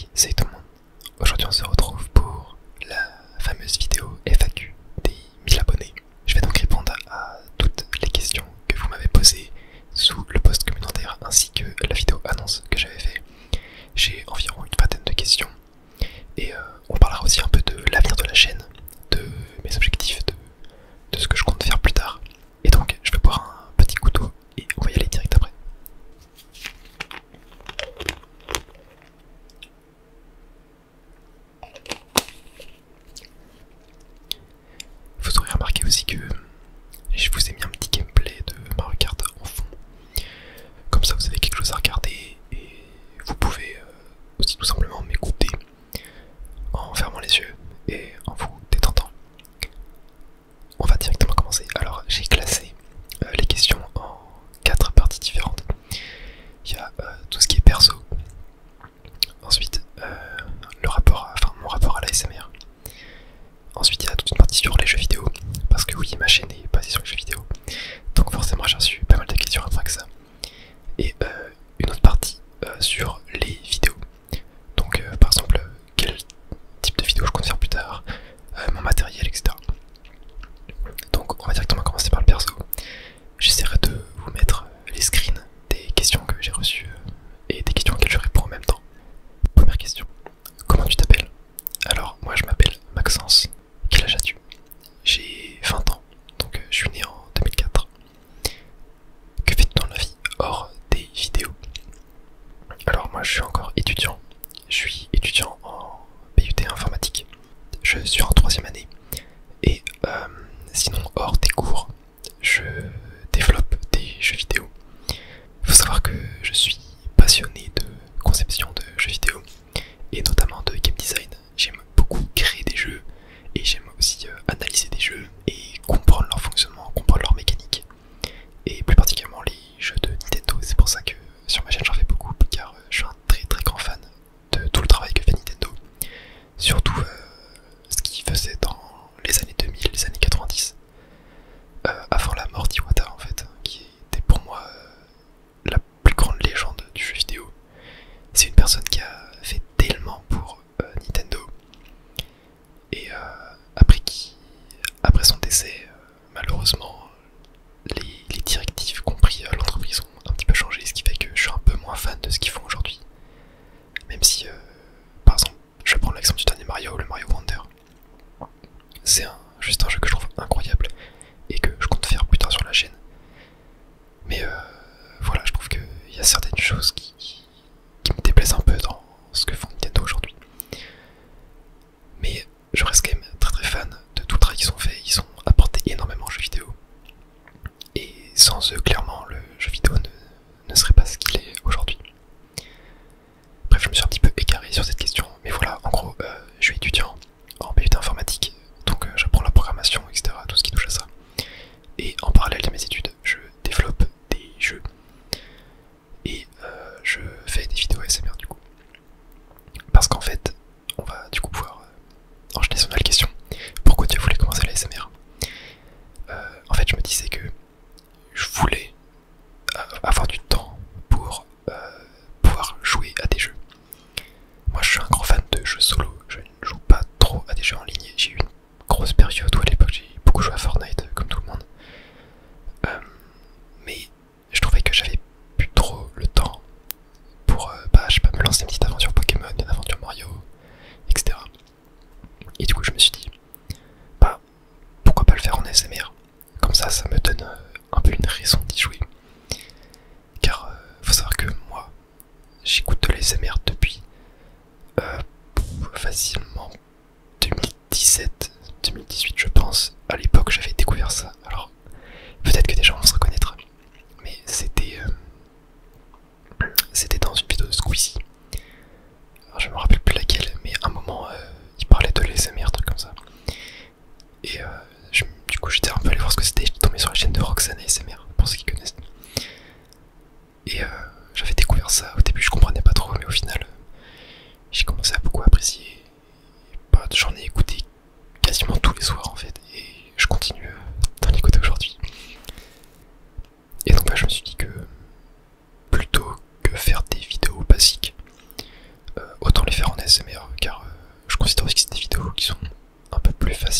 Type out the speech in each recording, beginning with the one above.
Hey, salut tout le monde. Aujourd'hui on se retrouve pour la fameuse vidéo FAQ des 1000 abonnés. Je vais donc répondre à toutes les questions que vous m'avez posées sous le post communautaire ainsi que la vidéo annonce que j'avais fait. J'ai environ une vingtaine de questions et on parlera aussi un peu de l'avenir de la chaîne, de mes objectifs, de ce que je compte faire plus tard. Et donc je vais boire un petit couteau et on va y aller direct après. Vous aurez remarqué aussi que je vous ai mis un petit gameplay de Mario Kart en fond. Comme ça vous avez quelque chose à regarder et vous pouvez aussi tout simplement m'écouter en fermant les yeux et en vous détendant. On va directement commencer. Alors j'ai classé les questions en 4 parties différentes. Il y a tout ce qui est perso. Ensuite mon rapport à l'ASMR. Ensuite il y a toute une partie sur les jeux vidéo, parce que oui, ma chaîne est basée sur les jeux vidéo, donc forcément j'ai reçu pas mal de questions après que ça. Et une autre partie sur les vidéos, donc par exemple quel type de vidéo je compte faire plus tard, mon matériel, etc. Donc on va directement commencer par le perso. J'essaierai de vous mettre les screens des questions que j'ai reçues et des questions auxquelles je réponds en même temps. Première question, comment tu t'appelles? Alors moi je m'appelle Maxence. Quel âge as-tu? J'ai 20 ans, donc je suis né en 2004. Que fais-tu dans la vie hors des vidéos? Alors moi je suis encore étudiant. Je suis étudiant en BUT informatique. Je suis en 3ème année. Et sinon hors des cours, je développe des jeux vidéo. Faut savoir que je suis passionné de conception de jeux vidéo et notamment de game design. J'aime beaucoup créer des jeux et j'aime aussi analyser des jeux et comprendre leur fonctionnement, comprendre leur mécanique, et plus particulièrement les jeux de Nintendo. C'est pour ça que sur ma chaîne j'en fais beaucoup, car je suis un très très grand fan de tout le travail que fait Nintendo, surtout ce qu'ils faisaient dans les années 2000, les années 90, avant la mort d'Iwata en fait, qui était pour moi la plus grande légende du jeu vidéo. C'est une personne qui a fait tellement pour Nintendo. Et après son décès, malheureusement, les directives compris l'entreprise ont un petit peu changé, ce qui fait que je suis un peu moins fan de ce qu'ils font aujourd'hui. Même si, par exemple, je vais prendre l'exemple du dernier Mario, le Mario Wonder. C'est juste un jeu que je trouve incroyable et que je compte faire plus tard sur la chaîne. Mais voilà, je trouve qu'il y a certaines choses qui me déplaisent un peu dans ce que font Nintendo aujourd'hui. Mais je reste quand même très très fan de tout le travail qu'ils ont fait. Ils ont apporté énormément aux jeux vidéo. Et sans eux, clairement, le jeu vidéo ne serait pas ce qu'il est aujourd'hui. Bref, je me suis un petit peu égaré sur cette question. Mais voilà, en gros, je suis étudiant en BUT informatique. Donc j'apprends la programmation, etc. Tout ce qui touche à ça. Et en parallèle de mes études, je développe des jeux. Et je fais des vidéos ASMR du coup. Parce qu'en fait, on va du coup pouvoir enchaîner sur une nouvelle question. Pourquoi tu voulais commencer la ASMR? En fait, je me disais que je voulais avoir du temps pour pouvoir jouer à des jeux. Moi, je suis un grand fan de jeux solo. Je ne joue pas trop à des jeux en ligne. J'ai eu une grosse période où à l'époque j'ai beaucoup joué à Fortnite, comme tout le monde. Mais je trouvais que j'avais plus trop le temps pour je sais pas, me lancer une petite aventure Pokémon, une aventure Mario, etc. Et du coup je me suis dit, pourquoi pas le faire en ASMR? Comme ça me donne un peu une raison d'y jouer. Car faut savoir que moi, j'écoute de l'ASMR depuis facilement 2017, 2018 je pense. À l'époque j'avais découvert ça. Alors peut-être que des gens vont se reconnaître, mais c'était dans une vidéo de Squeezie. Alors je me rappelle plus laquelle, mais à un moment il parlait de l'ASMR, truc comme ça. Et du coup j'étais un peu allé voir ce que c'était. J'étais tombé sur la chaîne de Roxane ASMR, pour ceux qui connaissent. Et j'avais découvert ça. Au début je comprenais pas trop, mais au final j'ai commencé à beaucoup apprécier.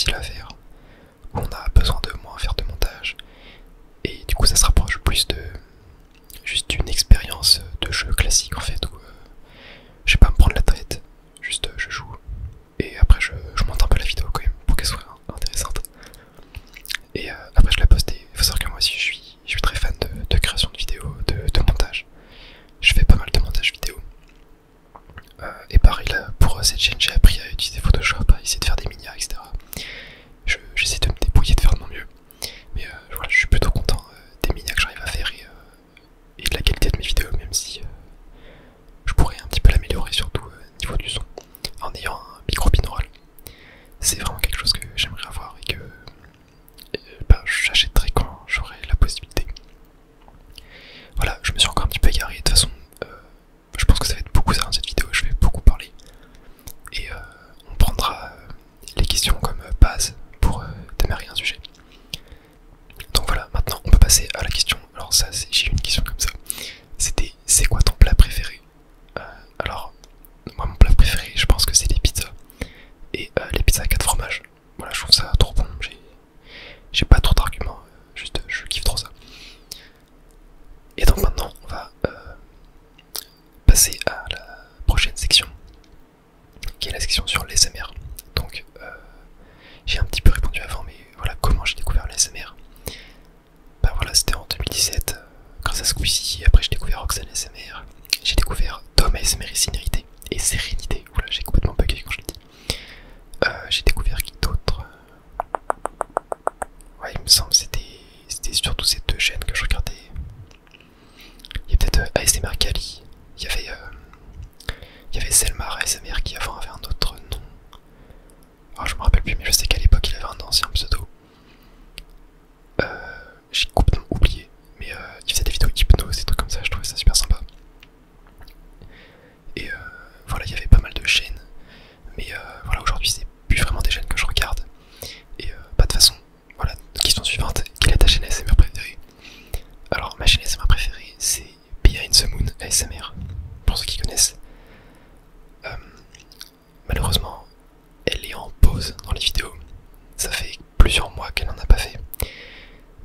facile à faire, où on a besoin de moins faire de montage, et du coup ça se rapproche plus de juste une expérience de jeu classique en fait, où je vais pas me prendre la tête, juste je joue, et après je monte un peu la vidéo quand même pour qu'elle soit intéressante, et après je la poste. Et il faut savoir que moi aussi je suis très fan de création de vidéos, de montage. Je fais pas mal de montage vidéo. Et pareil là, pour cette chaîne, j'ai appris à utiliser Photoshop, à essayer de faire des miniatures, etc. J'essaie de me débrouiller, de faire de mon mieux. Mais voilà, je suis plutôt content des miniatures que j'arrive à faire et de la qualité de mes vidéos, même si je pourrais un petit peu l'améliorer, surtout au niveau du son, en ayant un micro binaural. C'est vraiment quelque chose que j'aimerais avoir et que j'achèterai quand j'aurai la possibilité. Voilà, je me suis encore un petit peu égaré. De toute façon, je pense que ça va être beaucoup ça dans cette vidéo. Je vais beaucoup parler. Et on prendra les questions comme base pour démarrer un sujet. Donc voilà, maintenant on peut passer à la question. Alors ça, j'ai eu une question comme ça. C'était, c'est quoi ton plat préféré? Alors, moi mon plat préféré, je pense que c'est les pizzas. Et les pizzas à 4 fromages. Voilà, je trouve ça trop bon. J'ai pas trop d'arguments, juste je kiffe trop ça. Et donc maintenant on va passer à la prochaine section, qui est la section sur l'ASMR. Donc j'ai un petit peu répondu avant, mais voilà comment j'ai découvert l'ASMR. Bah voilà, c'était en 2017, grâce à Squeezie. Après j'ai découvert Roxane ASMR, j'ai découvert Tom ASMR et Sérénité. Oula, j'ai complètement bugué quand je l'ai dit. J'ai découvert qui d'autre? Ouais, il me semble que c'était surtout ces deux chaînes que je regardais. Il y a peut-être ASMR Kali, il y avait Selmar ASMR qui avant avait un autre nom. Alors je me rappelle plus, mais je sais qu'à l'époque il avait un ancien pseudo. J'ai complètement oublié, mais il faisait des vidéos hypnose, des trucs comme ça, je trouvais ça super sympa. Et voilà, il y avait pas mal de chaînes, mais voilà, aujourd'hui c'est plus vraiment des chaînes que je regarde. Et bah de toute façon, voilà, question suivante, quelle est ta chaîne ASMR préférée? Alors ma chaîne ASMR préférée c'est Behind the Moon ASMR, pour ceux qui connaissent. Malheureusement, elle est en pause dans les vidéos. Ça fait plusieurs mois qu'elle n'en a pas fait.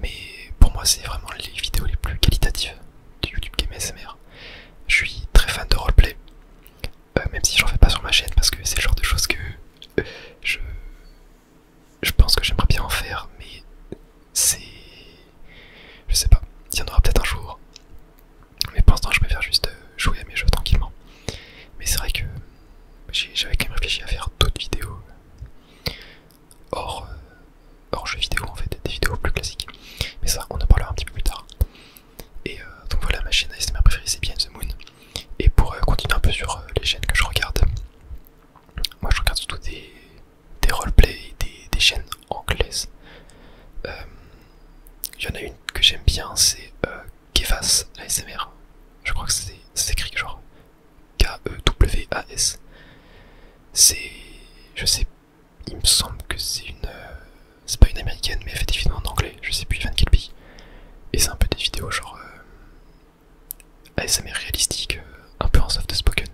Mais pour moi, c'est vraiment les vidéos les plus qualitatives du YouTube Game ASMR. Je suis très fan de roleplay, même si j'en fais pas sur ma chaîne parce que c'est le genre de choses que je pense que j'aimerais bien en faire, mais c'est... je sais pas, il y en aura peut-être un jour. Mais pour l'instant, je préfère juste jouer à mes jeux tranquillement. Mais c'est vrai que j'avais quand même réfléchi à faire d'autres vidéos hors jeux vidéo en fait, des vidéos plus classiques. Mais ça, on en parlera un petit peu plus tard. Et donc voilà, ma chaîne ASMR préférée c'est Behind the Moon. Et pour continuer un peu sur les chaînes que je regarde, moi je regarde surtout des roleplays, des chaînes anglaises. Il y en a une que j'aime bien, c'est Kevas ASMR. Je crois que c'est écrit genre Kewas. C'est... je sais, il me semble que c'est c'est pas une américaine, mais elle fait des vidéos en anglais, je sais plus de quel pays. Et c'est un peu des vidéos genre ASMR réalistique, un peu en soft spoken.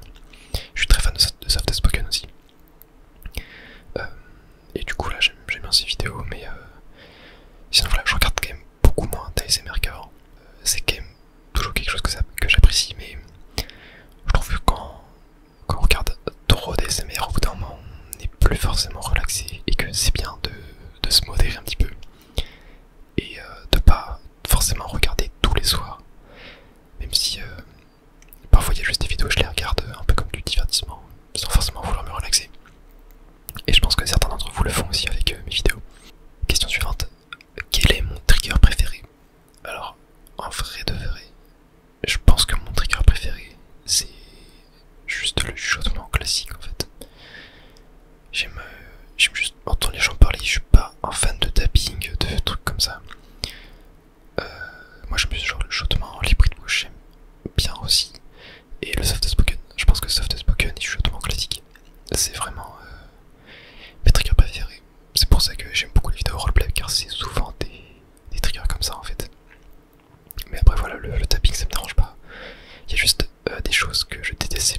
Je suis très fan de soft spoken aussi. Et du coup là j'aime bien ces vidéos, mais sinon voilà, je regarde quand même beaucoup moins d'ASMR qu'avant. C'est quand même toujours quelque chose que j'apprécie, mais je trouve que quand on regarde trop d'ASMR, au bout d'un moment on n'est plus forcément relaxé et que c'est bien de se modérer un petit peu et de pas forcément regarder tous les soirs, même si parfois il y a juste des vidéos, je les regarde un peu comme du divertissement sans forcément vouloir me relaxer. Et je pense que certains d'entre vous le font aussi avec mes vidéos. Question suivante, quel est mon trigger préféré? Alors en vrai de vrai, je pense que mon trigger préféré c'est juste le chuchotement classique en fait. J'aime juste entendre les gens parler, je suis pas un fan de tapping, de trucs comme ça. Moi j'aime plus genre le chuchotement libre de bouche, j'aime bien aussi. Et le soft spoken, je pense que soft spoken et chuchotement classique, c'est vraiment mes triggers préférés. C'est pour ça que j'aime beaucoup les vidéos roleplay, car c'est souvent des triggers comme ça en fait. Mais après voilà, le tapping ça me dérange pas. Il y a juste des choses que je déteste, c'est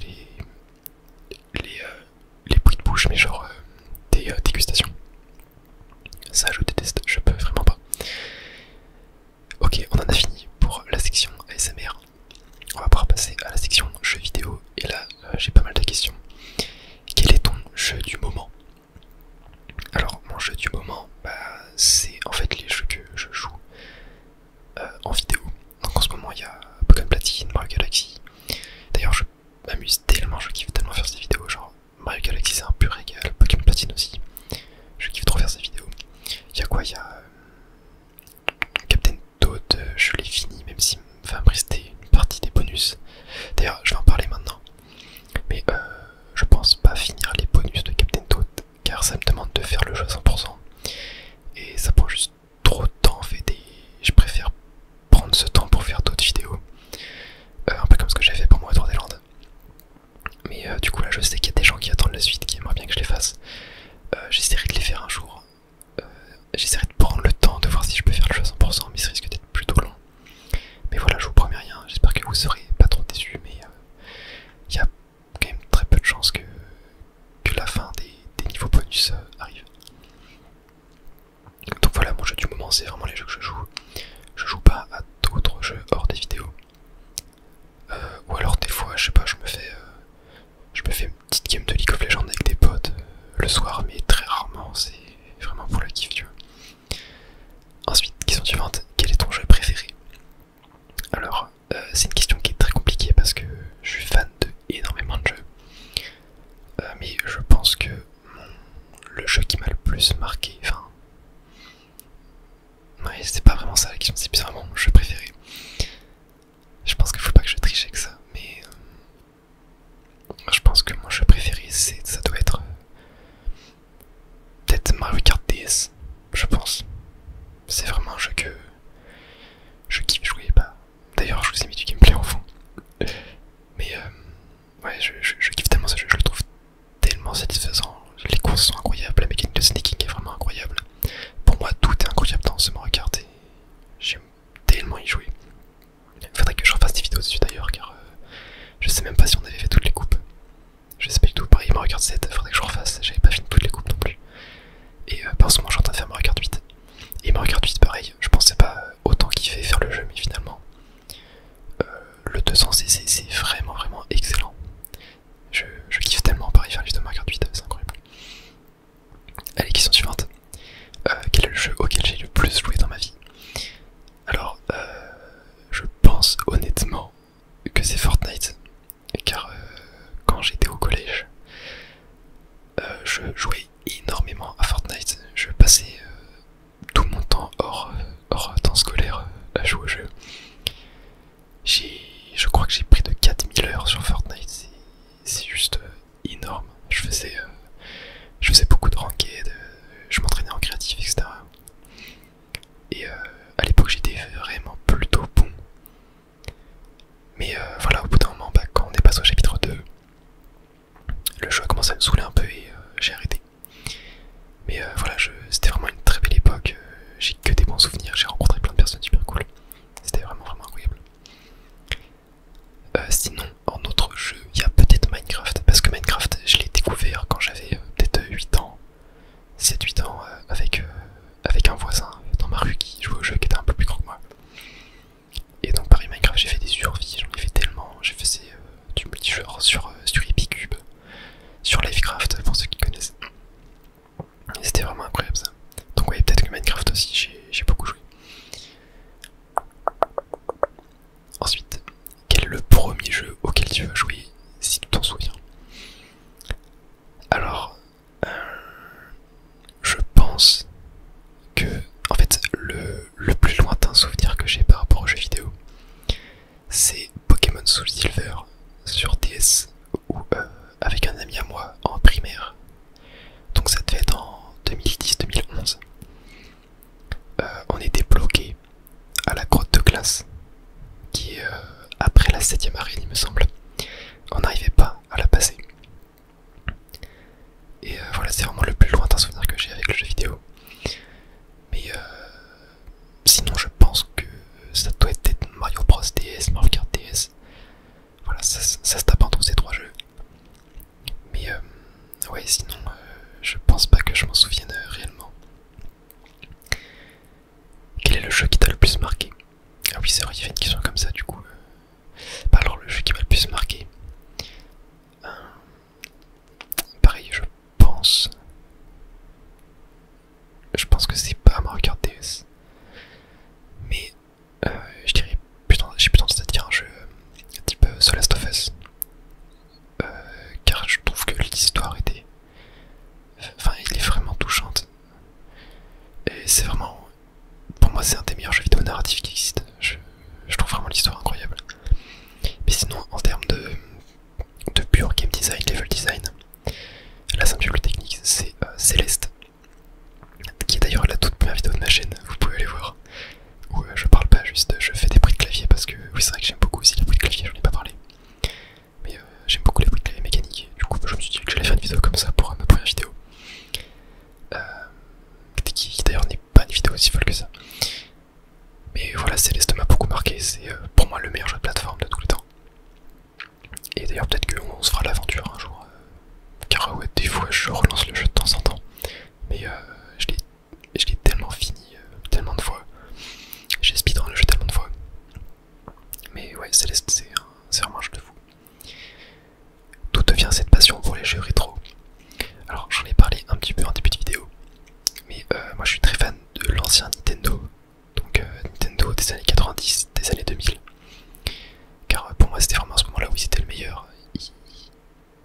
jeu du moment. Alors mon jeu du moment, c'est en fait les jeux que je joue en vidéo. Donc en ce moment il y a Pokémon Platine, Mario Galaxy. D'ailleurs je m'amuse tellement, je kiffe tellement faire ces vidéos. Genre Mario Galaxy c'est un pur régal, Pokémon Platine aussi. Je kiffe trop faire ces vidéos. Il y a quoi? Il y a Captain Toad, je l'ai fini même s'il va me rester une partie des bonus. D'ailleurs je vais en parler maintenant. Mais je pense pas finir les bonus de Captain Toad car ça me demande de faire le jeu à 100%. Et ça prend juste trop de temps en fait et je préfère prendre ce temps pour faire d'autres vidéos. Un peu comme ce que j'ai fait pour moi à Tourdeland. Mais du coup là je sais qu'il y a des gens qui attendent la suite, qui aimeraient bien que je les fasse. J'essaierai de les faire un jour. J'essaierai de prendre le temps de voir si je peux faire le jeu à 100%, mais ça risque d'être plutôt long. Mais voilà, je vous promets rien, j'espère que vous serez pas trop déçus, mais il y a quand même très peu de chances que la fin des niveaux bonus arrive. Donc voilà, mon jeu du moment c'est vraiment les jeux que je joue. Je joue pas à d'autres jeux hors des vidéos. Ou alors des fois, je sais pas, je me fais une petite game de League of Legends avec des potes le soir, mais très rarement, c'est vraiment pour le kiff, tu vois. Ensuite, question suivante, quel est ton jeu préféré? Alors, c'est une question qui est très compliquée parce que je suis fan de énormément de jeux. Mais je pense que le jeu qui m'a le plus marqué, enfin... Ouais, c'est pas vraiment ça la question, c'est vraiment mon jeu préféré. Je pense qu'il faut pas que je triche avec ça, mais... je pense que mon jeu préféré, ça doit être... peut-être Mario Kart DS, je pense. C'est vraiment un jeu que... je kiffe jouer, d'ailleurs je vous ai mis du gameplay en fond. Mais ouais, je kiffe tellement ce jeu, je le trouve tellement satisfaisant. Les courses sont incroyables, la mécanique de sneaking est vraiment incroyable. Pour moi, tout est incroyable dans ce Mario Kart et j'aime tellement y jouer. Faudrait que je refasse des vidéos dessus d'ailleurs, car je sais même pas si on avait fait toutes les coupes. Je sais pas du tout, pareil Mario Kart 7, faudrait que je refasse, j'avais pas fini toutes les coupes non plus. Et par ce moment, je suis en train de faire Mario Kart 8. Et Mario Kart 8, pareil, je pensais pas autant kiffer faire le jeu, mais finalement, le 200cc c'est vraiment excellent. Je kiffe tellement pareil faire les de Mario Kart 8, c'est incroyable. Allez, question suivante. Quel est le jeu auquel j'ai le plus joué dans ma vie? Alors, je pense honnêtement que c'est Fortnite, car quand j'étais au collège, je jouais énormément à Fortnite. Je passais tout mon temps hors temps scolaire à jouer au jeu. Je crois que j'ai pris de 4000 heures sur Fortnite, c'est juste énorme. Je faisais beaucoup de ranked, je m'entraînais en créatif, etc. Et à l'époque j'étais vraiment plutôt bon. Mais voilà, au bout d'un moment, quand on est passé au chapitre 2, le jeu a commencé à me saouler un peu et j'ai arrêté. Mais voilà, c'était vraiment une très belle époque, j'ai que des bons souvenirs, j'ai rencontré plein de personnes super cool. C'était vraiment incroyable. Sinon, en autre jeu, il y a peut-être Minecraft, parce que Minecraft, je l'ai découvert quand j'avais peut-être 8 ans, 7-8 ans, avec un voisin dans ma rue qui jouait au jeu, qui était un peu plus grand que moi. Et donc pareil, Minecraft, j'ai fait des survies, j'en ai fait tellement, j'ai fait du multijoueur sur Epicube, sur Livecraft, pour ceux qui connaissent. Et c'était vraiment incroyable ça. Donc ouais, peut-être que Minecraft aussi, j'ai beaucoup joué. Ensuite, quel est le premier jeu auquel tu vas jouer, si tu t'en souviens? Alors, je pense que, en fait, le plus lointain souvenir que j'ai par rapport aux jeux vidéo, c'est Pokémon Soul Silver sur DS, ou avec un ami à moi en primaire. Donc ça devait être en 2010-2011. On était bloqué à la grotte de glace, qui est après la 7ème arène, il me semble. On n'arrivait pas à la passer. Et voilà, c'est vraiment le plus lointain souvenir que j'ai avec le jeu vidéo. Mais sinon, je pense que ça doit être Mario Bros DS, Mario Kart DS. Voilà, ça se tape entre ces trois jeux. Mais ouais, sinon, je pense pas que je m'en souvienne réellement. Quel est le jeu qui t'a le plus marqué? Ah oui, c'est vrai, il y avait une question comme ça, du coup. Bah alors, le jeu qui m'a le plus marqué. Pareil, je vidéo comme ça pour ma première vidéo. Qui d'ailleurs n'est pas une vidéo aussi folle que ça. Mais voilà, Céleste m'a beaucoup marqué, c'est pour moi le meilleur jeu de plateforme de tous les temps. Et d'ailleurs peut-être qu'on se fera l'aventure un jour, car ouais, des fois je relance le jeu de temps en temps. Mais je l'ai tellement fini, tellement de fois. J'ai speedrun le jeu tellement de fois. Mais ouais, Céleste c'est vraiment un jeu de fou. D'où devient cette passion pour les jeux rétro? Alors j'en ai parlé un petit peu en début de vidéo. Mais moi je suis très fan de l'ancien Nintendo. Donc Nintendo des années 90, des années 2000. Car pour moi c'était vraiment à ce moment là où ils étaient le meilleur.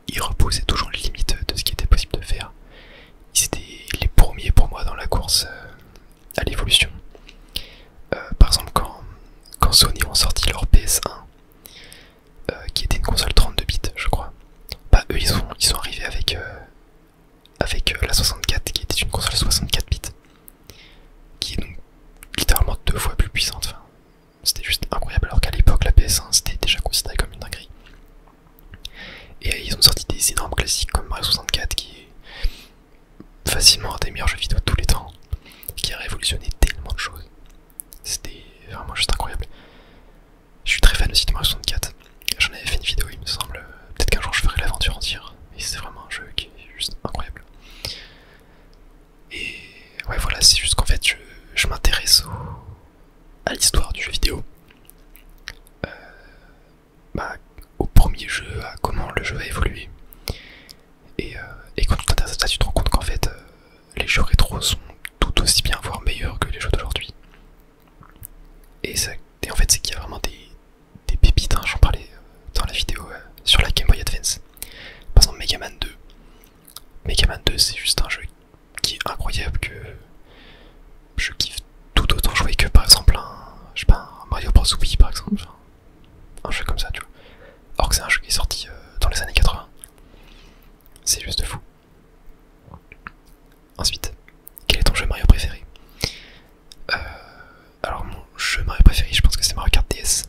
Ils repoussaient toujours les limites de ce qui était possible de faire. Ils étaient les premiers pour moi dans la course à l'évolution. Par exemple quand Sony ont sorti leur PS1, qui était une console 32 bits je crois. Bah eux ils sont arrivés avec la 64 qui était une console 64 bits. Qui est donc littéralement 2 fois plus puissante. Enfin, c'était juste incroyable alors qu'à l'époque la PS1 c'était déjà considéré comme une dinguerie. Et ils ont sorti des énormes classiques comme Mario 64 qui est facilement un des meilleurs jeux vidéo de tous les temps, qui a révolutionné tellement de choses. C'était vraiment juste incroyable. Je suis très fan aussi de Mario 64. J'en avais fait une vidéo il me semble. Peut-être qu'un jour je ferai l'aventure entière. Mais c'est vraiment un jeu qui est juste incroyable. Et ouais voilà, c'est juste qu'en fait je m'intéresse à l'histoire du jeu vidéo. Au premier jeu, à comment le jeu a évolué. Et quand tu t'intéresses à ça, tu te rends compte qu'en fait les jeux rétro sont tout aussi bien, voire meilleurs que les jeux d'aujourd'hui. Et en fait c'est qu'il y a vraiment des pépites, hein, j'en parlais dans la vidéo sur la Game Boy Advance. Par exemple Mega Man 2. Mega Man 2 c'est juste un jeu qui est incroyable, que je kiffe tout autant jouer que par exemple un Mario Bros Wii par exemple. Enfin, un jeu comme ça tu vois. Alors que c'est un jeu qui est sorti dans les années 80. C'est juste fou. Ensuite, quel est ton jeu Mario préféré? Alors mon jeu Mario préféré, je pense que c'est Mario Kart DS.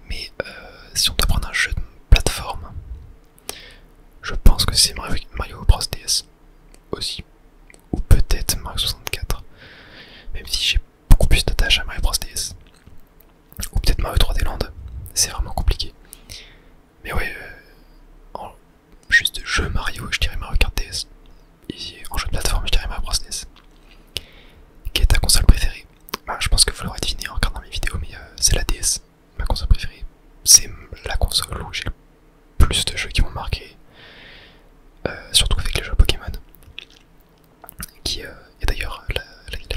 Mais si on doit prendre un jeu de plateforme, je pense que c'est Mario Bros DS aussi. Ou peut-être Mario 64. Même si j'ai beaucoup plus d'attache à Mario Bros DS. Ou peut-être Mario 3D Land. C'est vraiment compliqué. Mais ouais, en juste jeu Mario, je dirais Mario Kart DS. Et en jeu de plateforme, je dirais Mario Bros DS. Quelle est ta console préférée? Bah, je pense que vous l'aurez deviné en regardant mes vidéos, mais c'est la DS. Ma console préférée. C'est la console où j'ai le plus de jeux qui m'ont marqué. Surtout avec les jeux Pokémon. Qui est d'ailleurs la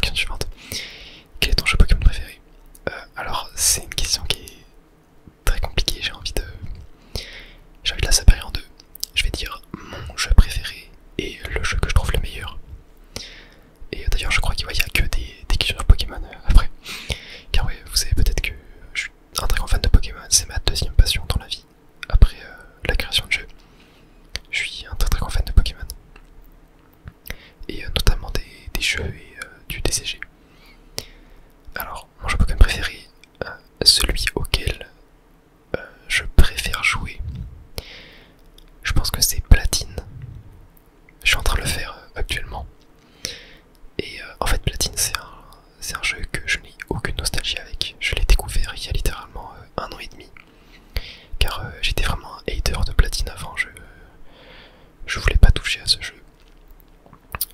question suivante. Quel est ton jeu Pokémon préféré? Alors, c'est une question qui est très compliquée, j'ai envie de la séparer en deux. Je vais dire mon jeu préféré et le jeu que je trouve le meilleur. Et d'ailleurs je crois qu'il n'y a que des questions sur Pokémon après. Car ouais, vous savez peut-être que je suis un très grand fan de Pokémon, c'est ma deuxième passion dans la vie. Après la création de jeux, je suis un très grand fan de Pokémon. Et notamment des jeux et du TCG. Alors, mon jeu Pokémon préféré, celui auquel je préfère jouer, je pense que c'est Platine. Je suis en train de le faire actuellement. Et en fait Platine c'est un jeu que je n'ai aucune nostalgie avec. Je l'ai découvert il y a littéralement 1 an et demi. Car j'étais vraiment un hater de Platine avant, je voulais pas toucher à ce jeu.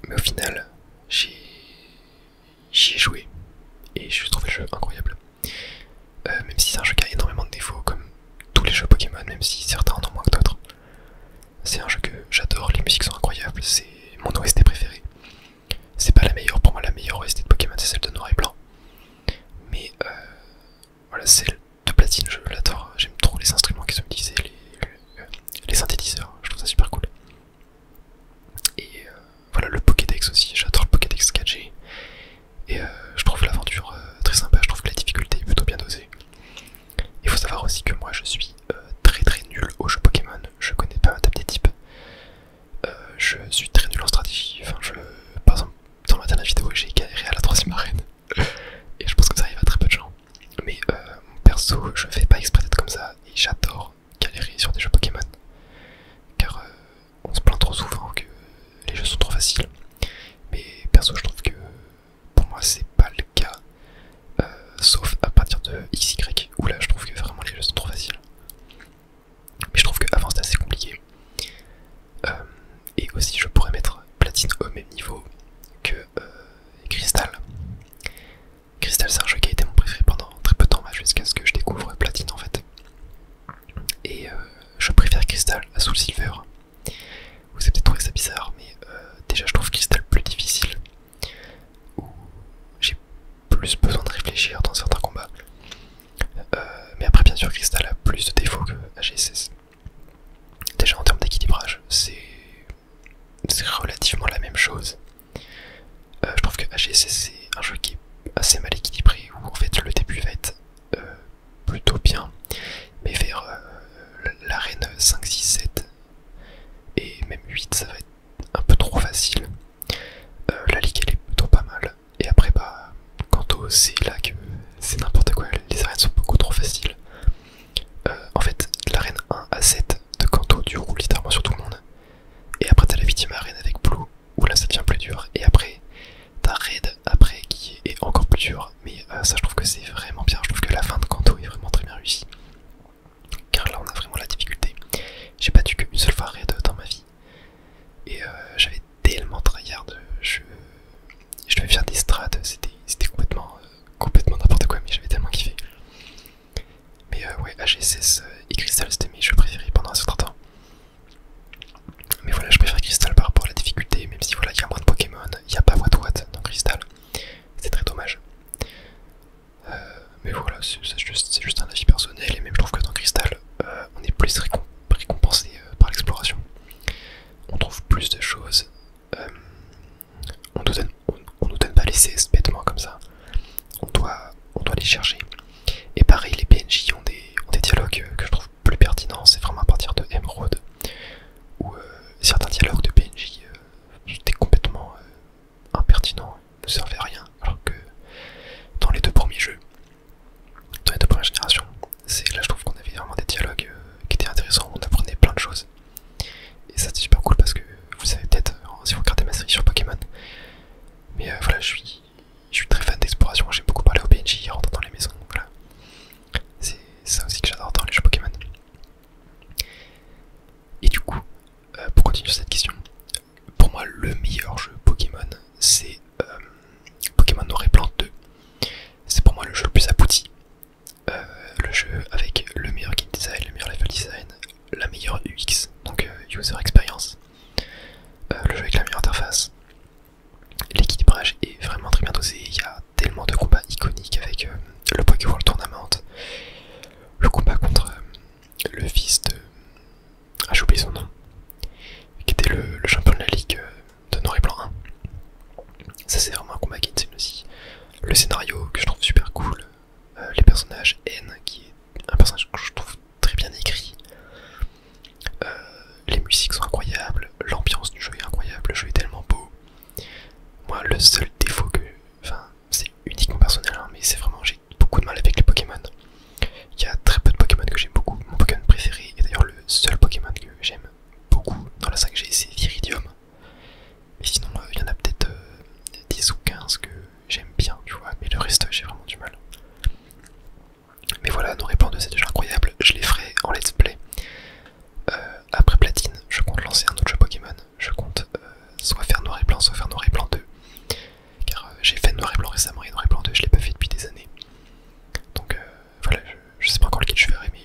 Mais au final, j'y ai joué. Et je trouve le jeu incroyable. Même si c'est un jeu qui a énormément de défauts, comme tous les jeux Pokémon, même si certains en ont moins que d'autres. C'est un jeu que j'adore, les musiques sont incroyables, c'est mon OST préféré. C'est pas la meilleure, pour moi la meilleure OST de Pokémon c'est celle de Noir et Blanc. Mais voilà, celle de Platine, je l'adore, j'aime trop les instruments qui sont utilisés, les synthétiseurs, je trouve ça super cool. Et voilà, le Pokédex aussi, j'adore le Pokédex 4G. Et je trouve l'aventure très sympa, je trouve que la difficulté est plutôt bien dosée. Il faut savoir aussi que moi je suis très nul aux jeux Pokémon, je connais pas ma table des types. Je suis très nul en stratégie, enfin par exemple dans ma dernière vidéo j'ai galéré à la 3ème arène. Et je pense que ça arrive à très peu de gens. Mais mon perso, je fais pas exprès d'être comme ça et j'adore galérer sur des jeux Pokémon. Car on se plaint aussi je pourrais mettre Platine au même niveau que Crystal. Crystal c'est un jeu qui a été mon préféré pendant très peu de temps, jusqu'à ce que je découvre Platine en fait. Et je préfère Crystal à Soul Silver. Vous avez peut-être trouvé ça bizarre, mais déjà je trouve Crystal plus difficile, où j'ai plus besoin de réfléchir dans certains combats. Mais après bien sûr Crystal a plus de défauts que AGSS. Déjà en termes d'équilibrage, c'est relativement la même chose. Je trouve que AGSS c'est un jeu qui est assez mal équilibré, où en fait le début va être plutôt bien, mais vers l'arène 5, 6, 7 et même 8 ça va être un peu trop facile. La ligue elle est plutôt pas mal, et après bah Kanto c'est là que c'est n'importe quoi, les arènes sont beaucoup trop faciles. En fait l'arène 1 à 7 de Kanto tu roules littéralement sur tout le monde, et après t'as la 8ème arène avec Blue où là ça devient plus dur, et après t'as Raid après qui est encore plus dur, mais ça je trouve que c'est vraiment bien. Je trouve que la fin de Kanto est vraiment très bien réussie, car là on a vraiment la difficulté. J'ai battu qu'une seule fois Raid dans ma vie, et j'avais tellement tryhard, je devais faire des strats, c'était complètement n'importe quoi, mais j'avais tellement kiffé. Mais ouais, AGSS et Crystal c'était mes jeux préférés pendant un certain temps. Mais voilà, je préfère Crystal par rapport à la difficulté, même si voilà, il y a moins de Pokémon, il n'y a pas Wat dans Crystal. C'est très dommage. Mais voilà, c'est juste un avis personnel, et même je trouve que dans Crystal, on est plus récompensé par l'exploration. On trouve plus de choses. On nous donne pas les CS bêtement comme ça. On doit les chercher. Et pareil, les PNJ ont des dialogues que je trouve plus pertinents. C'est vraiment à partir de Emerald, où certains dialogues de PNJ étaient complètement impertinents, ne servaient à rien, alors que dans les deux premières générations, là je trouve qu'on avait vraiment des dialogues qui étaient intéressants, on apprenait plein de choses. Et ça c'est super cool, parce que vous savez peut-être si vous regardez ma série sur Pokémon, mais voilà, je suis très fan d'exploration, j'aime beaucoup parler aux PNJ, rentrer dans les maisons, voilà. C'est ça aussi que j'adore dans les jeux Pokémon. Et du coup, pour continuer sur cette question, pour moi le meilleur jeu Pokémon c'est Pokémon Noir et Blanc 2. C'est pour moi le jeu le plus abouti. Le jeu avec le meilleur game design, le meilleur level design, la meilleure UX, donc user experience, le jeu avec la meilleure interface. L'équilibrage est vraiment très bien dosé, il y a tellement de combats iconiques avec le Pokéworld Tournament, le combat contre le fils de... Ah, j'ai oublié son nom, qui était le champion de la ligue de Noir et Blanc 1. Ça c'est vraiment un combat qui est insane aussi. Le scénario que je trouve super cool, les personnages, N qui est un personnage que je trouve très bien écrit, les musiques sont incroyables, l'ambiance du jeu est incroyable, le jeu est tellement beau. Moi le seul défaut que... Enfin c'est uniquement personnel hein, mais c'est vraiment j'ai beaucoup de mal avec les Pokémon. Il y a très peu de Pokémon que j'aime beaucoup. Mon Pokémon préféré, et d'ailleurs le seul Pokémon que j'aime beaucoup dans la 5G, c'est Viridium. Mais sinon il y en a peut-être 10 ou 15 que j'aime bien, tu vois, mais le reste j'ai vraiment du mal. Mais voilà, Noir et Blanc 2 c'est déjà incroyable, je les ferai en let's play. Après Platine, je compte lancer un autre jeu Pokémon, je compte soit faire Noir et Blanc, soit faire Noir et Blanc 2. Car j'ai fait Noir et Blanc récemment, et Noir et Blanc 2 je l'ai pas fait depuis des années. Donc voilà, je sais pas encore lequel je ferai, mais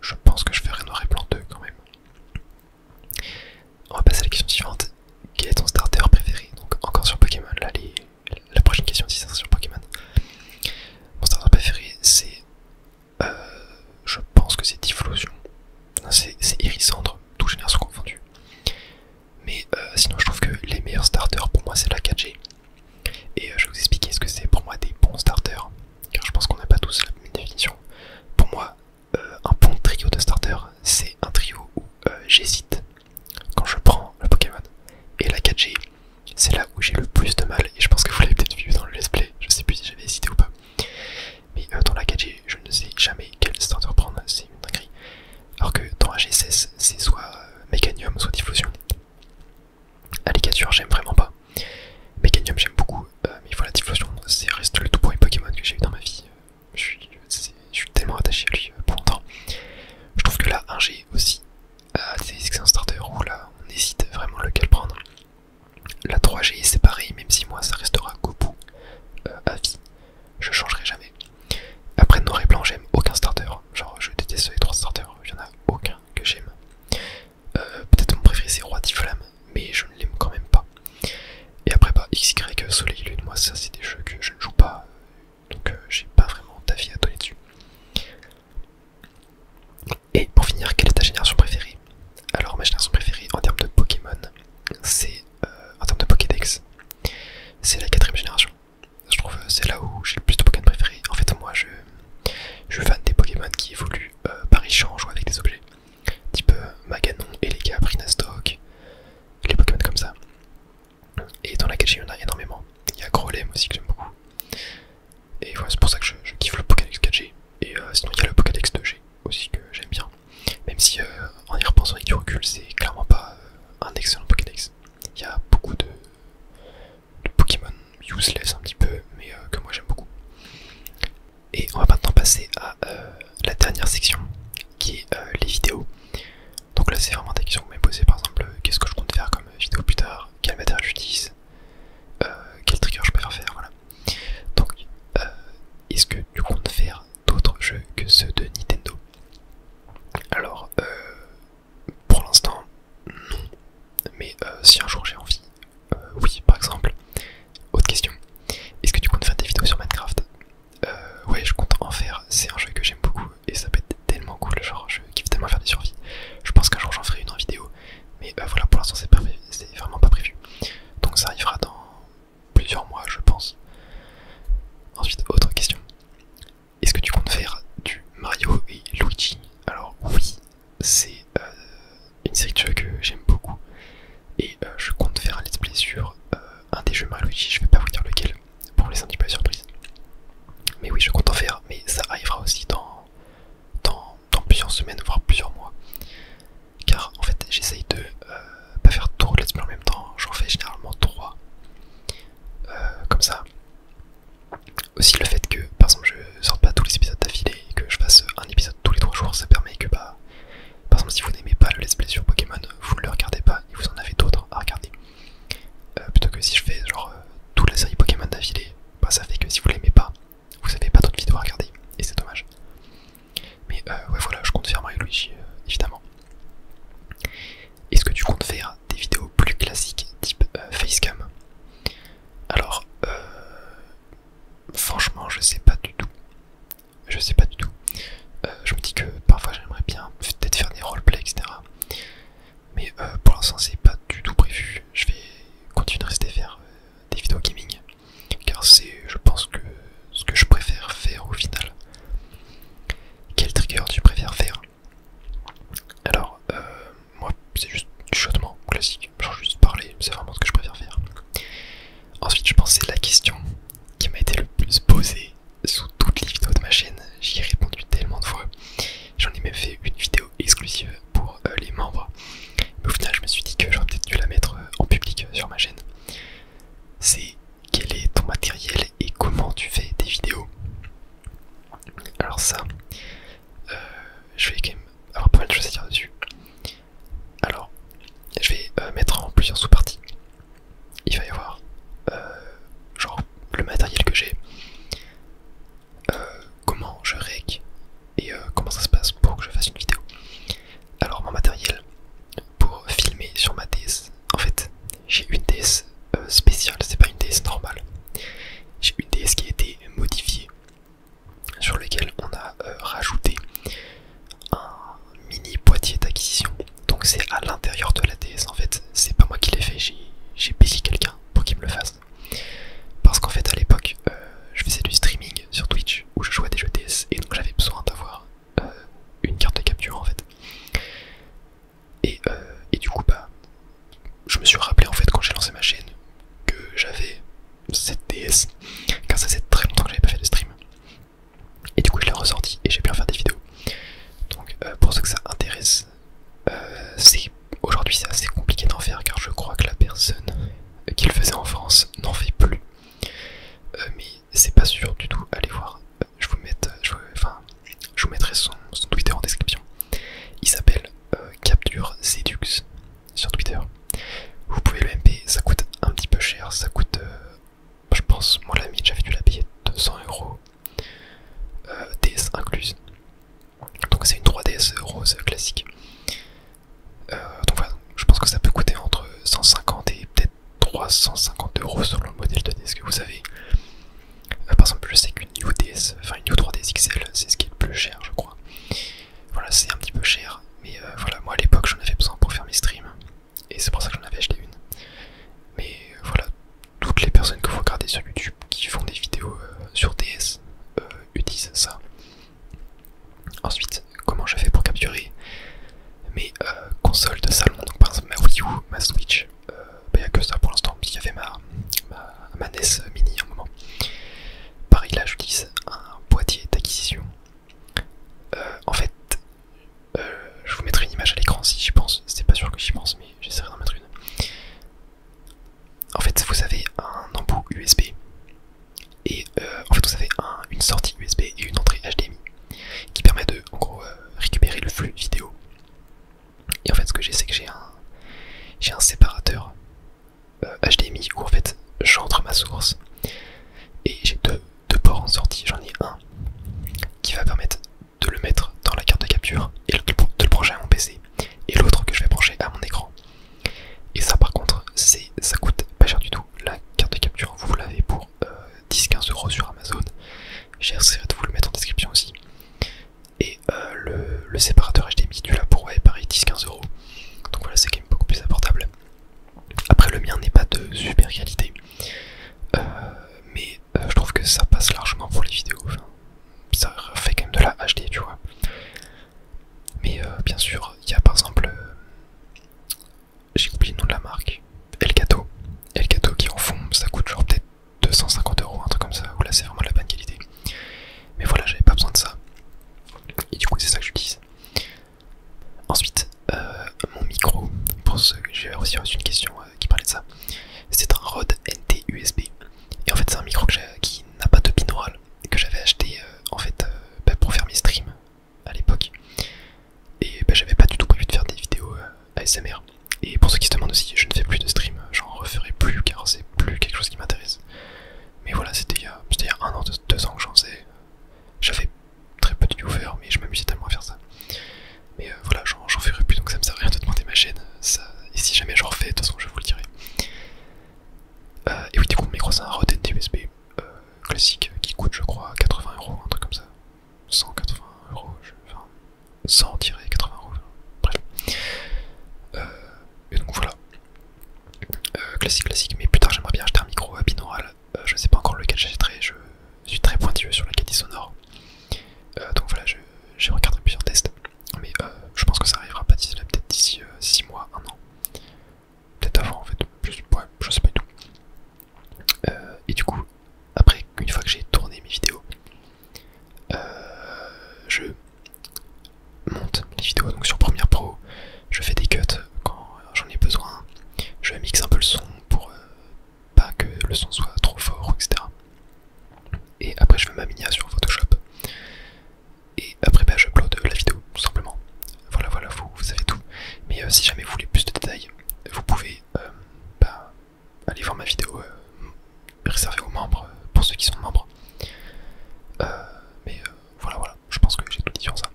je pense que je ferai Noir et Blanc 2 quand même. On va passer à la question suivante. Quel est ton starter préféré? Donc encore sur Pokémon, là la prochaine question aussi ça sera sur Pokémon. Mon starter préféré c'est... je pense que c'est Typhlosion. C'est Hérissandre, toute génération confondue. Mais sinon je trouve que les meilleurs starters pour moi c'est la 4G. Et je vais vous expliquer ce que c'est pour moi des bons starters, car je pense qu'on n'a pas tous la même définition. Pour moi, un bon trio de starters, c'est un trio où j'hésite quand je prends le Pokémon. Et la 4G, c'est là où j'ai le plus de mal, et je pense que vous l'avez peut-être vu dans le let's play, je sais plus si j'avais hésité ou pas. Mais dans la 4G, je ne sais jamais quel starter prendre, c'est une dinguerie. Alors que dans AGSS, c'est soit Mécanium, soit Diffusion. Alligator, j'aime vraiment pas. Mécanium, j'aime beaucoup, mais voilà, Diffusion, c'est reste le tout premier Pokémon que j'ai eu dans ma vie. Je suis tellement attaché à lui pour longtemps. Je trouve que là, 1G aussi a des excellents starters où là, on hésite vraiment lequel prendre. mais si un jour j'ai envie, oui par exemple. Autre question, est-ce que tu comptes faire des vidéos sur Minecraft? Ouais, je compte en faire, c'est un jeu que j'aime beaucoup et ça peut être tellement cool, genre je kiffe tellement faire des survies. Je pense qu'un jour j'en ferai une en vidéo, mais voilà, pour l'instant c'est vraiment pas prévu. Donc ça arrivera dans plusieurs mois je pense. Ensuite, autre question, est-ce que tu comptes faire du Mario et Luigi? Alors oui, c'est une série de jeux que j'aime beaucoup et je compte faire un let's play sur un des jeux Mario et Luigi, je vais pas vous dire lequel pour vous laisser un petit peu la surprise. Mais oui, je compte en faire, mais ça arrivera aussi dans plusieurs semaines, voire plusieurs mois. Car en fait, j'essaye de pas faire trop de let's play en même temps, j'en fais généralement 3. Comme ça. Aussi le fait que, par exemple, je sorte pas tous les épisodes d'affilée et que je fasse un épisode tous les 3 jours, ça permet que, par exemple, si vous n'aimez pas le let's play sur Pokémon, vous ne le regardez pas et vous en avez d'autres à regarder. Plutôt que si je fais genre toute la série Pokémon d'affilée, ça fait que si vous l'aimez pas, vous avez pas d'autres vidéos à regarder et c'est dommage. Mais ouais, voilà, je compte faire Mario Luigi évidemment. Est-ce que tu comptes faire des vidéos plus classiques type facecam? Alors franchement je sais pas du tout. Je sais pas du tout. Je me dis que parfois j'aimerais bien peut-être faire des roleplays etc. Mais pour l'instant c'est pas du tout prévu. Je vais continuer à rester faire des vidéos gaming. Car c'est je pense que ce que je préfère faire au final. Quel trigger tu préfères faire? Alors moi c'est juste du chuchotement classique, genre juste parler, c'est vraiment ce que je préfère faire. Ensuite je pense que c'est la question qui m'a été le plus posée sous toutes les vidéos de ma chaîne, j'y ai répondu tellement de fois. J'en ai même fait une vidéo exclusive pour les membres. Mais au final je me suis dit que j'aurais peut-être dû la mettre en public sur ma chaîne. C'est quel est ton matériel et comment tu fais tes vidéos? Alors ça, je vais quand même avoir pas mal de choses à dire dessus. Alors, je vais mettre en plusieurs sous-parties. Il va y avoir genre le matériel que j'ai, comment je règle et comment ça se passe pour que je fasse une vidéo. Alors mon matériel pour filmer sur ma DS, en fait j'ai une DS spéciale, c'est pas une DS normale. J'ai une DS qui a été modifiée, sur lequel on a rajouté un mini boîtier d'acquisition. Donc c'est à l'intérieur de la DS en fait, c'est pas moi qui l'ai fait, j'ai payé quelqu'un pour qu'il me le fasse. Parce qu'en fait à l'époque je faisais du streaming sur Twitch où je jouais à des jeux DS et donc j'avais besoin d'avoir une carte de capture en fait. Et du coup bah je me suis rappelé en fait quand j'ai lancé ma chaîne que j'avais cette DS, car ça faisait très longtemps que j'avais pas fait de stream. Et du coup je l'ai ressorti et j'ai pu en faire des vidéos. Donc pour ceux que ça intéresse, aujourd'hui c'est assez compliqué d'en faire car je crois que la personne qui le faisait en France n'en fait plus. Mais c'est pas sûr du tout, allez voir. Je vous mettrai son Twitter en description. Il s'appelle Capture Zedux sur Twitter. Vous pouvez le MP, ça coûte un petit peu cher, ça coûte, je pense, moi la mienne j'avais dû la payer 200€, DS incluse. Donc c'est une 3DS rose classique. Donc voilà, je pense que ça peut coûter entre 150 et peut-être 350€ selon le modèle de DS que vous avez. Par exemple, je sais qu'une New DS, enfin une New 3DS XL, c'est ce qui est le plus cher, je crois. Voilà, c'est un petit peu cher, mais voilà, moi à l'époque j'en avais besoin pour faire mes streams, et c'est pour ça que j'en avais acheté une. Mais voilà, toutes les personnes que vous regardez sur YouTube qui font des vidéos sur DS utilisent ça. Ensuite, comment je fais pour capturer mes consoles de salon? Donc par exemple ma Wii U, ma Switch, il n'y a que ça pour l'instant, puisqu'il y avait ma NES mini à un moment. Pareil là j'utilise un boîtier d'acquisition. En fait, je vous mettrai une image à l'écran si j'y pense, c'est pas sûr que j'y pense mais j'essaierai d'en mettre une. En fait vous avez un embout USB et en fait vous avez une sortie USB et une entrée HDMI qui permet de en gros récupérer le flux vidéo. Et en fait ce que j'ai c'est que j'ai un séparateur HDMI où en fait j'entre ma source et j'ai deux ports en sortie. J'en ai un qui va permettre de le mettre dans la carte de capture et de le brancher à mon PC, et l'autre que je vais brancher à mon écran. Et ça aussi reçu une question qui parlait de ça. C'est un Rode NT USB. Et en fait c'est un micro qui n'a pas de binaural, que j'avais acheté en fait pour faire mes streams à l'époque. Et j'avais pas du tout prévu de faire des vidéos ASMR. Et pour ceux qui se demandent aussi, je ne fais plus de stream, j'en referai plus car c'est plus quelque chose qui m'intéresse. Mais voilà, c'était il y a 1 an, 2 ans que j'en faisais. J'avais très peu de viewers, mais je m'amusais tellement à faire ça. Mais voilà, j'en ferai plus, donc ça me sert à rien de demander ma chaîne. Et si jamais j'en refais, de toute façon je vous le dirai. Et oui, du coup, mon micro c'est un Rode NT USB classique qui coûte, je crois, 80€, un truc comme ça. 180€, enfin 100-80€, bref. Et donc voilà. Classique, mais plus tard j'aimerais bien acheter un micro à binaural. Je sais pas encore lequel j'achèterai, je suis très pointueux sur la qualité sonore. Donc voilà, j'ai regardé plusieurs tests. Mais je pense que ça arrivera pas d'ici là, peut-être d'ici 6 mois, 1 an. Peut-être avant en fait, ouais, je sais pas du tout. Et du coup, après, une fois que j'ai tourné mes vidéos, je monte les vidéos donc sur Premiere Pro, je fais des cuts quand j'en ai besoin, je mixe un peu le son pour pas que le son soit trop fort, etc. Et après je fais ma miniature sur Photoshop. Et après je upload la vidéo, tout simplement. Voilà, vous savez tout. Mais si jamais vous voulez plus de détails, vous pouvez aller voir ma vidéo réservée aux membres, pour ceux qui sont membres. Mais voilà, je pense que j'ai tout dit sur ça.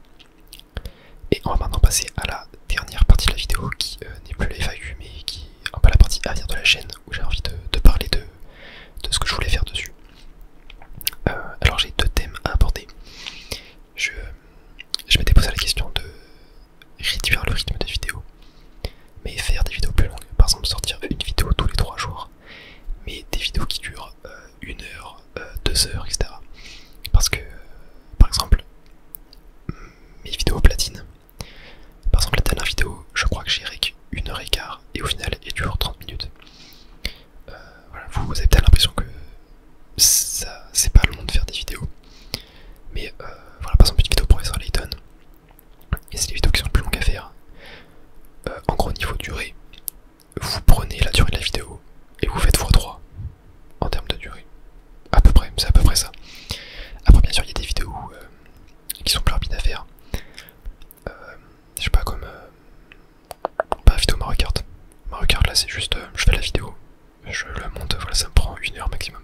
Et on va maintenant passer à la dernière partie de la vidéo qui n'est plus la FAQ, mais qui est un peu la partie avenir de la chaîne, où j'ai envie de parler de ce que je voulais faire dessus. Alors j'ai 2 thèmes à aborder. Je m'étais posé la question de réduire le rythme des vidéos, mais faire des vidéos plus longues. Par exemple sortir une vidéo tous les 3 jours, mais des vidéos qui durent 1 heure, 2 heures, etc. Parce que, par exemple, mes vidéos platine, par exemple la dernière vidéo, je crois que j'ai rec 1h15 et au final elle dure 30 minutes. Voilà, vous avez peut-être l'impression que c'est pas long de faire des vidéos. Mais voilà, par exemple une vidéo Professeur Layton, et c'est des vidéos qui sont plus longues à faire. En gros niveau durée, vous prenez la durée de la vidéo et vous faites x3 en termes de durée. À peu près, c'est à peu près ça. Après bien sûr il y a des vidéos qui sont plus rapides à faire. Je sais pas, comme pas vidéo Mario Kart. Mario Kart là c'est juste je fais la vidéo, je le monte, voilà, ça me prend 1 heure maximum.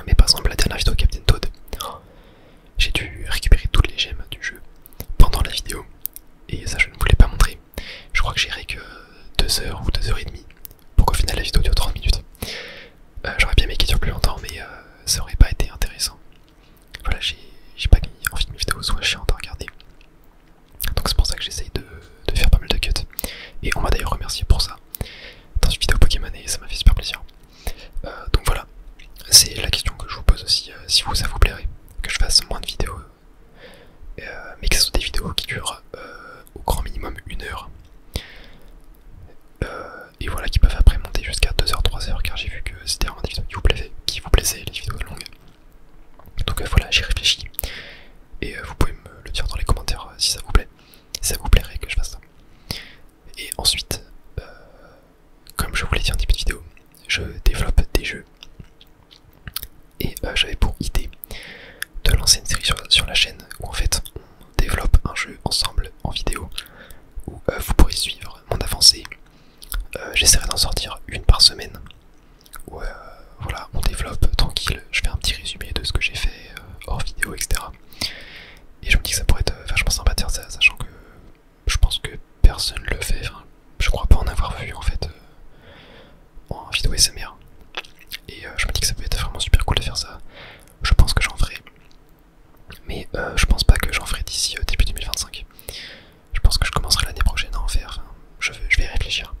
Mais par exemple la dernière vidéo Captain Toad, j'ai dû récupérer toutes les gemmes du jeu pendant la vidéo, et ça je ne voulais pas montrer. Je crois que j'ai rec 2 heures ou 2 heures et demie, pour qu'au final la vidéo dure 30 minutes. J'aurais bien aimé qu'elle dure plus longtemps, mais ça aurait pas été intéressant. Voilà, j'ai pas envie que mes vidéos soient chiantes à regarder. Donc c'est pour ça que j'essaye de faire pas mal de cuts. Et on m'a d'ailleurs remercié pour ça dans une vidéo Pokémon, et ça m'a fait super plaisir. Donc voilà, c'est la question que je vous pose aussi, si ça vous plairait que je fasse moins de vidéos, mais que ce soit des vidéos qui durent au grand minimum 1 heure. Et voilà, qui peuvent après monter jusqu'à 2 heures, 3 heures, car j'ai vu que c'était vraiment des vidéos qui vous plaisaient, les vidéos longues. Donc voilà, j'y réfléchis. Et vous pouvez me le dire dans les commentaires si ça vous plaît, si ça vous plairait que je fasse ça. Et ensuite, comme je vous l'ai dit en début de vidéo, je développe des jeux. Et j'avais pour idée de lancer une série sur la chaîne où en fait on développe un jeu ensemble en vidéo, où vous pourrez suivre mon avancée. J'essaierai d'en sortir 1 par semaine, où voilà, on développe tranquille, je fais un petit résumé de ce que j'ai fait hors vidéo, etc. Et je me dis que ça pourrait être vachement sympa de faire ça, sachant que je pense que personne le fait, enfin, je crois pas en avoir vu en fait en vidéo SMR. Et je me dis que ça peut être vraiment super cool de faire ça. Je pense que j'en ferai, mais je pense pas que j'en ferai d'ici début 2025. Je pense que je commencerai l'année prochaine à en faire, enfin, je vais y réfléchir.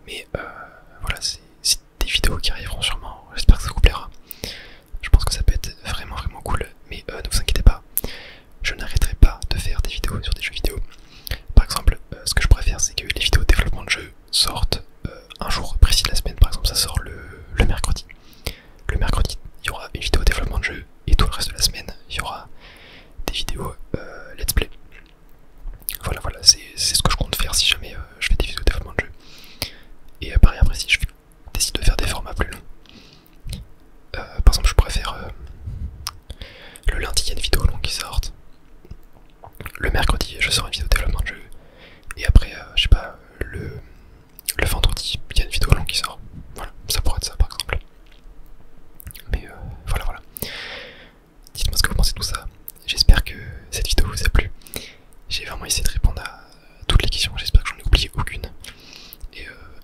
Mais voilà, c'est des vidéos qui arriveront sûrement, j'espère que ça vous plaira. Je pense que ça peut être vraiment cool, mais ne vous inquiétez pas, je n'arrêterai pas de faire des vidéos sur des jeux vidéo. Ce que je préfère, c'est que les vidéos de développement de jeux sortent un jour précis de la semaine. Par exemple, ça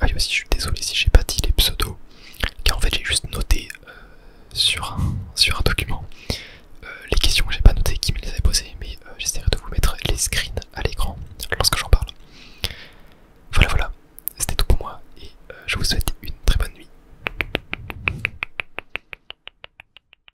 oui aussi, je suis désolé si j'ai pas dit les pseudos, car en fait j'ai juste noté sur un document les questions que j'ai pas notées qui me les avait posées, mais j'essaierai de vous mettre les screens à l'écran